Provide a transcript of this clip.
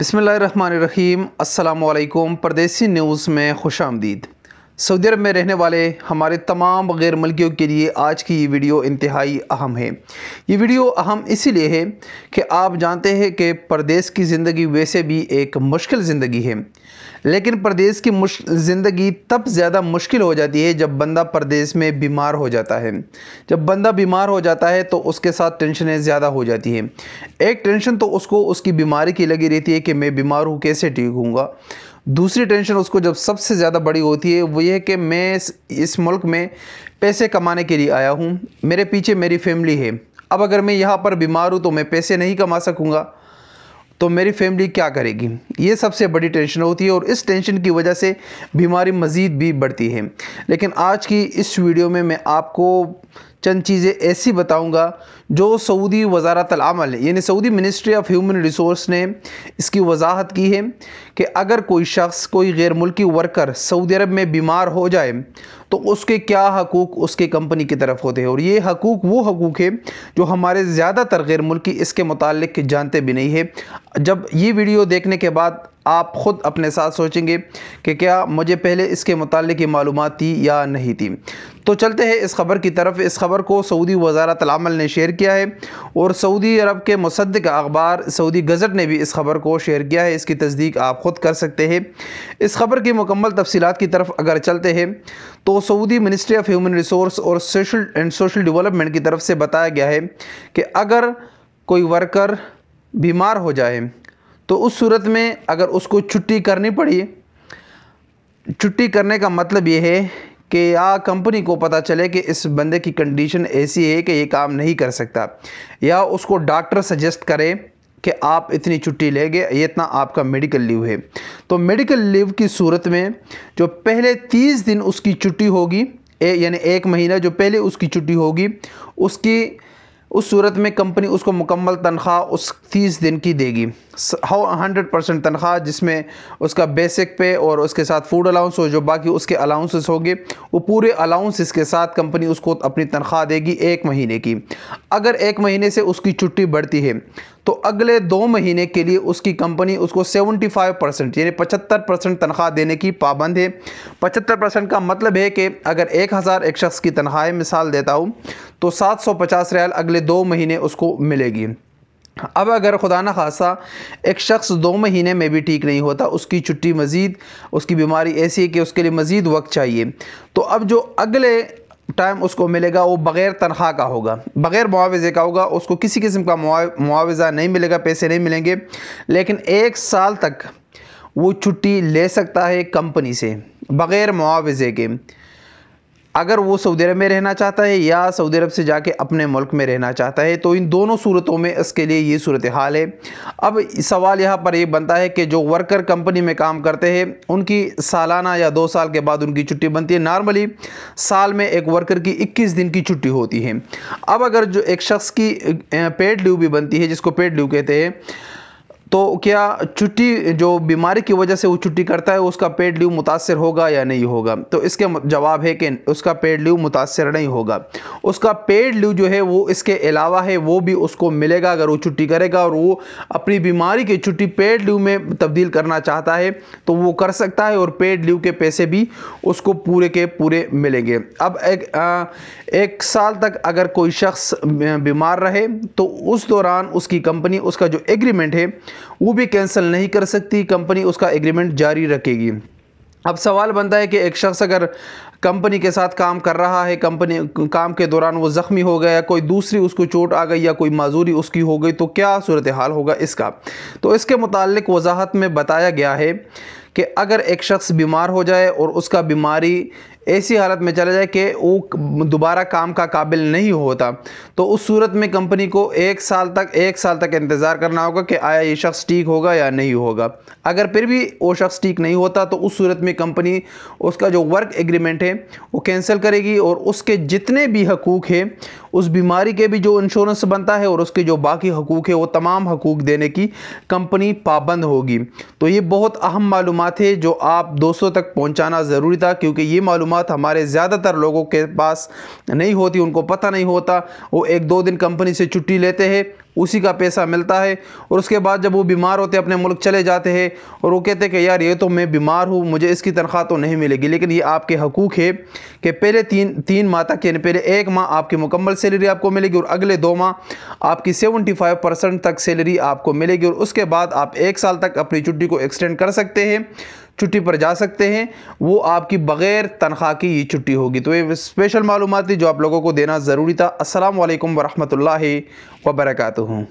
बिस्मिल्लाहिर्रहमानिर्रहीम। अस्सलामुअलैकुम। परदेसी न्यूज़ में खुशामदीद। सऊदी अरब में रहने वाले हमारे तमाम गैर मुल्कियों के लिए आज की ये वीडियो इंतहाई अहम है। ये वीडियो अहम इसीलिए है कि आप जानते हैं कि परदेश की ज़िंदगी वैसे भी एक मुश्किल ज़िंदगी है, लेकिन परदेश की ज़िंदगी तब ज़्यादा मुश्किल हो जाती है जब बंदा परदेश में बीमार हो जाता है। जब बंदा बीमार हो जाता है तो उसके साथ टेंशनें ज़्यादा हो जाती हैं। एक टेंशन तो उसको उसकी बीमारी की लगी रहती है कि मैं बीमार हूँ, कैसे ठीक होऊंगा। दूसरी टेंशन उसको जब सबसे ज़्यादा बड़ी होती है वो ये है कि मैं इस मुल्क में पैसे कमाने के लिए आया हूँ, मेरे पीछे मेरी फैमिली है। अब अगर मैं यहाँ पर बीमार हूँ तो मैं पैसे नहीं कमा सकूँगा, तो मेरी फैमिली क्या करेगी। ये सबसे बड़ी टेंशन होती है और इस टेंशन की वजह से बीमारी मज़ीद भी बढ़ती है। लेकिन आज की इस वीडियो में मैं आपको चंद चीज़ें ऐसी बताऊंगा जो सऊदी वज़ारत अल-अमल यानी Saudi ministry of human resource ने इसकी वजाहत की है कि अगर कोई शख्स, कोई गैर मुल्की वर्कर सऊदी अरब में बीमार हो जाए तो उसके क्या हकूक़ उसके कंपनी की तरफ होते हैं। और ये हकूक़ वो हकूक़ है जो हमारे ज़्यादातर गैर मुल्की इसके मुताल्लिक जानते भी नहीं है। जब ये वीडियो देखने के बाद आप ख़ुद अपने साथ सोचेंगे कि क्या मुझे पहले इसके मुताल्लिक ये मालूमात थी या नहीं थी। तो चलते हैं इस ख़बर की तरफ। इस ख़बर को सऊदी वज़ारत अल-अमल ने शेयर किया है और सऊदी अरब के मुसद्दिक़ अखबार सऊदी गज़ट ने भी इस ख़बर को शेयर किया है। इसकी तस्दीक आप ख़ुद कर सकते हैं। इस ख़बर की मुकम्मल तफसीलात की तरफ अगर चलते हैं तो Saudi ministry of human resource और सोशल डेवलपमेंट की तरफ से बताया गया है कि अगर कोई वर्कर बीमार हो जाए तो उस सूरत में अगर उसको छुट्टी करनी पड़ी, छुट्टी करने का मतलब ये है कि या कंपनी को पता चले कि इस बंदे की कंडीशन ऐसी है कि ये काम नहीं कर सकता, या उसको डॉक्टर सजेस्ट करे कि आप इतनी छुट्टी लेंगे, ये इतना आपका मेडिकल लीव है, तो मेडिकल लीव की सूरत में जो पहले 30 दिन उसकी छुट्टी होगी, यानी 1 महीना जो पहले उसकी छुट्टी होगी, उस सूरत में कंपनी उसको मुकम्मल तनख्वाह उस 30 दिन की देगी। 100% तनख्वाह, जिसमें उसका बेसिक पे और उसके साथ फूड अलाउंस और जो बाकी उसके अलाउंसेस होंगे वो पूरे अलाउंसेस के साथ कंपनी उसको अपनी तनख्वाह देगी 1 महीने की। अगर 1 महीने से उसकी छुट्टी बढ़ती है तो अगले 2 महीने के लिए उसकी कंपनी उसको 75% यानी 75% तनख्वाह देने की पाबंद है। 75% का मतलब है कि अगर 1000 एक शख्स की तनख्वाह मिसाल देता हूँ तो 750 रियाल अगले 2 महीने उसको मिलेगी। अब अगर खुदा न खासा एक शख्स 2 महीने में भी ठीक नहीं होता, उसकी छुट्टी मज़ीद, उसकी बीमारी ऐसी है कि उसके लिए मज़ीद वक्त चाहिए, तो अब जो अगले टाइम उसको मिलेगा वो बग़ैर तनख्वाह का होगा, बग़ैर मुआवजे का होगा। उसको किसी किस्म का मुआवजा नहीं मिलेगा, पैसे नहीं मिलेंगे, लेकिन 1 साल तक वो छुट्टी ले सकता है कंपनी से बग़ैर मुआवजे के, अगर वो सऊदी अरब में रहना चाहता है या सऊदी अरब से जाके अपने मुल्क में रहना चाहता है। तो इन दोनों सूरतों में इसके लिए ये सूरत हाल है। अब सवाल यहाँ पर ये बनता है कि जो वर्कर कंपनी में काम करते हैं उनकी सालाना या 2 साल के बाद उनकी छुट्टी बनती है। नॉर्मली साल में एक वर्कर की 21 दिन की छुट्टी होती है। अब अगर जो एक शख्स की पेड लीव भी बनती है, जिसको पेड लीव कहते हैं, तो क्या छुट्टी जो बीमारी की वजह से वो छुट्टी करता है उसका पेड लीव मुतासर होगा या नहीं होगा? तो इसके जवाब है कि उसका पेड लीव मुतासर नहीं होगा। उसका पेड लीव जो है वो इसके अलावा है, वो भी उसको मिलेगा अगर वो छुट्टी करेगा और वो अपनी बीमारी की छुट्टी पेड लीव में तब्दील करना चाहता है तो वो कर सकता है और पेड लीव के पैसे भी उसको पूरे के पूरे मिलेंगे। अब 1 साल तक अगर कोई शख्स बीमार रहे तो उस दौरान उसकी कंपनी उसका जो एग्रीमेंट है वो भी कैंसिल नहीं कर सकती, कंपनी उसका एग्रीमेंट जारी रखेगी। अब सवाल बनता है कि एक शख्स अगर कंपनी के साथ काम कर रहा है, कंपनी काम के दौरान वो ज़ख्मी हो गया, कोई दूसरी उसको चोट आ गई या कोई माजूरी उसकी हो गई, तो क्या सूरत हाल होगा इसका? तो इसके मुताल्लिक वजाहत में बताया गया है कि अगर एक शख्स बीमार हो जाए और उसका बीमारी ऐसी हालत में चला जाए कि वो दोबारा काम का काबिल नहीं होता, तो उस सूरत में कंपनी को 1 साल तक इंतज़ार करना होगा कि आया ये शख्स ठीक होगा या नहीं होगा। अगर फिर भी वो शख्स ठीक नहीं होता तो उस सूरत में कंपनी उसका जो वर्क एग्रीमेंट है वो कैंसिल करेगी और उसके जितने भी हकूक़ हैं, उस बीमारी के भी जो इंश्योरेंस बनता है और उसके जो बाकी हकूक़ है वो तमाम हकूक़ देने की कंपनी पाबंद होगी। तो ये बहुत अहम मालूमात है जो आप दोस्तों तक पहुँचाना ज़रूरी था, क्योंकि ये मालूमात हमारे ज़्यादातर लोगों के पास नहीं होती, उनको पता नहीं होता। वो 1-2 दिन कंपनी से छुट्टी लेते हैं उसी का पैसा मिलता है। और उसके बाद जब वो बीमार होते अपने मुल्क चले जाते हैं और वो कहते हैं कि यार ये तो मैं बीमार हूँ, मुझे इसकी तनख्वाह तो नहीं मिलेगी, लेकिन ये आपके हकूक़ है कि पहले तीन माह तक, यानी पहले 1 माह आपकी मुकम्मल सैलरी आपको मिलेगी और अगले 2 माह आपकी 75% तक सैलरी आपको मिलेगी। और उसके बाद आप 1 साल तक अपनी छुट्टी को एक्सटेंड कर सकते हैं, छुट्टी पर जा सकते हैं। वो आपकी बग़ैर तनख्वाह की ये छुट्टी होगी। तो ये स्पेशल मालूमात थी जो आप लोगों को देना ज़रूरी था। अस्सलाम वालेकुम वरहमतुल्लाहि वबरकातुहू।